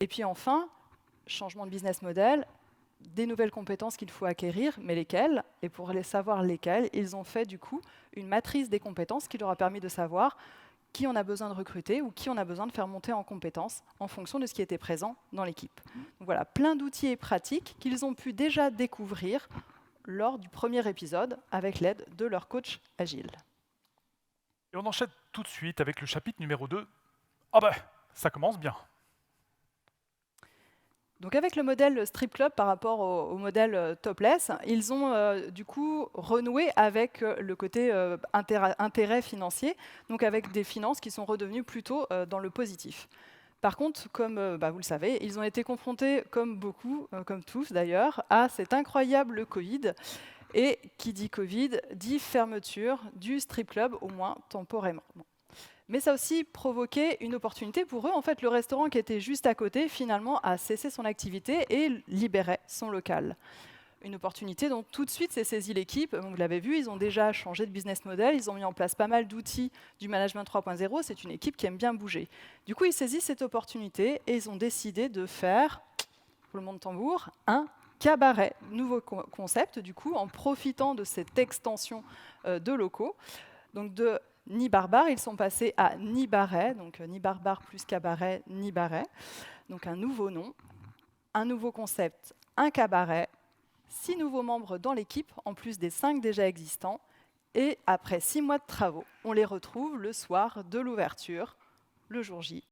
Et puis enfin, changement de business model, des nouvelles compétences qu'il faut acquérir, mais lesquelles? Et pour les savoir lesquelles, ils ont fait du coup une matrice des compétences qui leur a permis de savoir qui on a besoin de recruter ou qui on a besoin de faire monter en compétences en fonction de ce qui était présent dans l'équipe. Donc voilà, plein d'outils et pratiques qu'ils ont pu déjà découvrir lors du premier épisode avec l'aide de leur coach agile. Et on enchaîne tout de suite avec le chapitre numéro 2. Ah bah, ça commence bien. Donc avec le modèle Strip Club par rapport au modèle Topless, ils ont du coup renoué avec le côté intérêt financier, donc avec des finances qui sont redevenues plutôt dans le positif. Par contre, comme vous le savez, ils ont été confrontés, comme beaucoup, comme tous d'ailleurs, à cet incroyable Covid. Et qui dit Covid dit fermeture du strip club, au moins temporairement. Mais ça a aussi provoqué une opportunité pour eux. En fait, le restaurant qui était juste à côté, finalement, a cessé son activité et libérait son local. Une opportunité dont tout de suite s'est saisie l'équipe. Vous l'avez vu, ils ont déjà changé de business model, ils ont mis en place pas mal d'outils du management 3.0. C'est une équipe qui aime bien bouger. Du coup, ils saisissent cette opportunité et ils ont décidé de faire, pour le monde tambour, un cabaret. Nouveau concept, du coup, en profitant de cette extension de locaux. Donc de Ni Barbare, ils sont passés à Ni Baret, donc Ni Barbare plus cabaret, Ni Baret. Donc un nouveau nom, un nouveau concept, un cabaret, 6 nouveaux membres dans l'équipe, en plus des 5 déjà existants. Et après 6 mois de travaux, on les retrouve le soir de l'ouverture, le jour J,